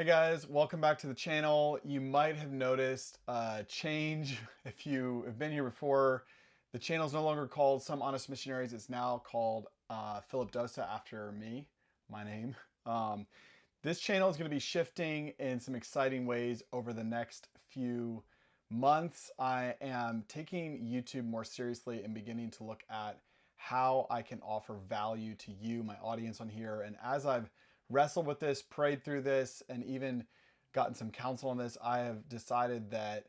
Hey guys, welcome back to the channel. You might have noticed a change if you have been here before. The channel is no longer called Some Honest Missionaries. It's now called Philip Dosa after me, my name. Um, this channel is going to be shifting in some exciting ways over the next few months. I am taking YouTube more seriously and beginning to look at how I can offer value to you, my audience on here. And as I've wrestled with this, prayed through this, and even gotten some counsel on this, I have decided that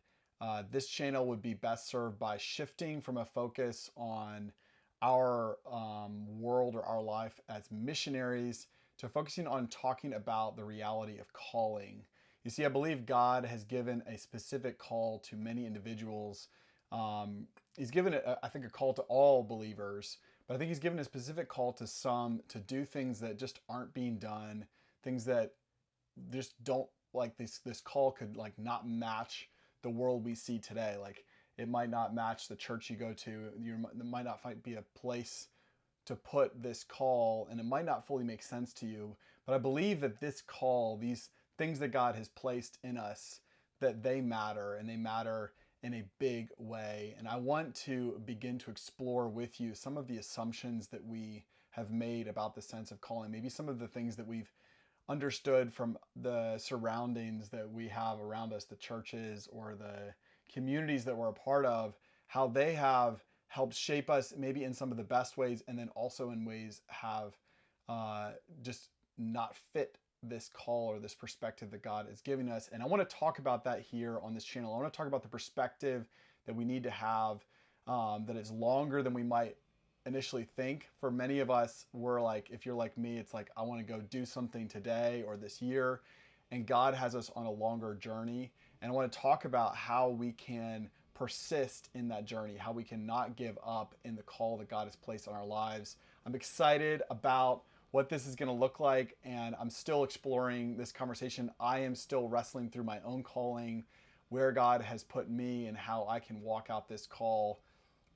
this channel would be best served by shifting from a focus on our world or our life as missionaries to focusing on talking about the reality of calling. You see, I believe God has given a specific call to many individuals. He's given, I think, a call to all believers, but I think he's given a specific call to some to do things that just aren't being done, things that just don't, like, this call could like not match the world we see today. Like, it might not match the church you go to. There might not be a place to put this call, and it might not fully make sense to you. But I believe that this call, these things that God has placed in us, that they matter, and they matter in a big way. And I want to begin to explore with you some of the assumptions that we have made about the sense of calling, maybe some of the things that we've understood from the surroundings that we have around us, the churches or the communities that we're a part of, how they have helped shape us maybe in some of the best ways, and then also in ways have just not fit this call or this perspective that God is giving us. And I want to talk about that here on this channel. I want to talk about the perspective that we need to have that is longer than we might initially think. For many of us, we're like, if you're like me, it's like, I want to go do something today or this year. And God has us on a longer journey. And I want to talk about how we can persist in that journey, how we can not give up in the call that God has placed on our lives. I'm excited about what this is going to look like, and I'm still exploring this conversation. I am still wrestling through my own calling, where God has put me, and how I can walk out this call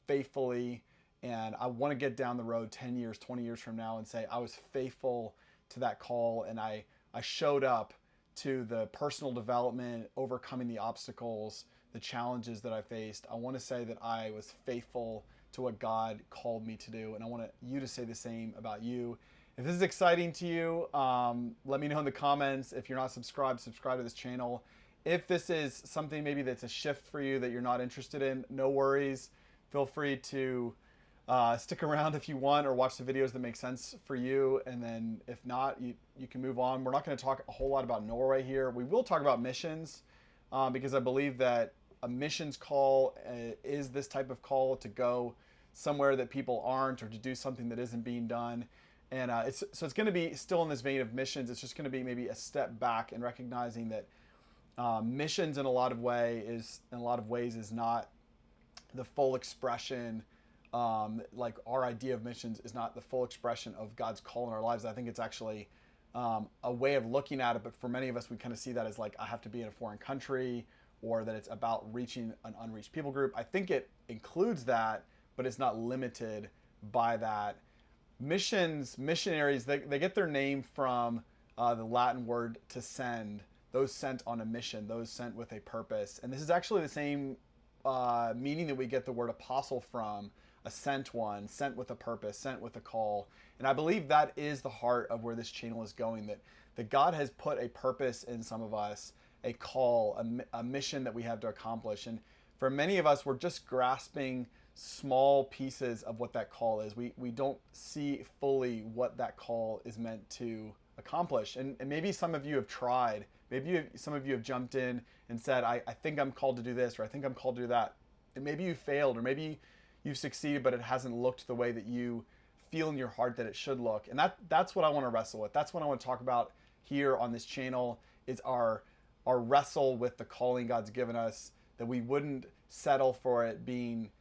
faithfully. And I want to get down the road 10 years, 20 years from now and say, I was faithful to that call, and I showed up to the personal development, overcoming the obstacles, the challenges that I faced. I want to say that I was faithful to what God called me to do, and I want you to say the same about you. If this is exciting to you, let me know in the comments. If you're not subscribed, subscribe to this channel. If this is something maybe that's a shift for you that you're not interested in, no worries. Feel free to stick around if you want, or watch the videos that make sense for you. And then if not, you can move on. We're not going to talk a whole lot about Norway here. We will talk about missions because I believe that a missions call is this type of call to go somewhere that people aren't, or to do something that isn't being done. And it's going to be still in this vein of missions. It's just going to be maybe a step back and recognizing that missions in a lot of ways is not the full expression. Like, our idea of missions is not the full expression of God's call in our lives. I think it's actually a way of looking at it. But for many of us, we kind of see that as like, I have to be in a foreign country, or that it's about reaching an unreached people group. I think it includes that, but it's not limited by that. Missionaries, they get their name from the Latin word to send, those sent on a mission, those sent with a purpose. And this is actually the same meaning that we get the word apostle from, a sent one, sent with a purpose, sent with a call. And I believe that is the heart of where this channel is going, that God has put a purpose in some of us, a call, a mission that we have to accomplish. And for many of us, we're just grasping small pieces of what that call is. We don't see fully what that call is meant to accomplish. And maybe some of you have tried. Maybe some of you have jumped in and said, I think I'm called to do this, or I think I'm called to do that. And maybe you failed, or maybe you've succeeded, but it hasn't looked the way that you feel in your heart that it should look. And that's what I want to wrestle with. That's what I want to talk about here on this channel, is our wrestle with the calling God's given us, that we wouldn't settle for it being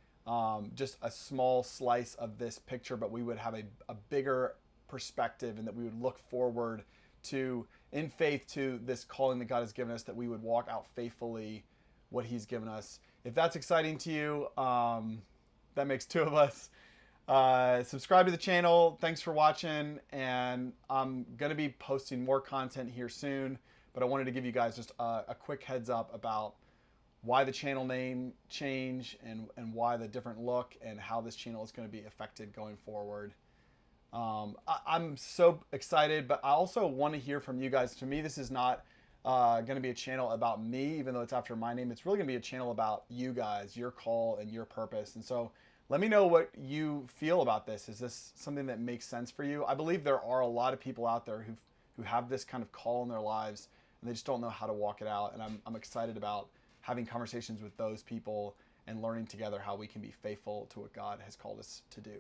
just a small slice of this picture, but we would have a bigger perspective, and that we would look forward to, in faith, to this calling that God has given us, that we would walk out faithfully what he's given us. If that's exciting to you, that makes two of us. Subscribe to the channel. Thanks for watching, and I'm going to be posting more content here soon. but I wanted to give you guys just a quick heads up about why the channel name change and why the different look and how this channel is going to be affected going forward. I'm so excited, but I also want to hear from you guys. To me, this is not going to be a channel about me, even though it's after my name. It's really going to be a channel about you guys, your call and your purpose. And so let me know what you feel about this. Is this something that makes sense for you? I believe there are a lot of people out there who have this kind of call in their lives and they just don't know how to walk it out. And I'm excited about having conversations with those people and learning together how we can be faithful to what God has called us to do.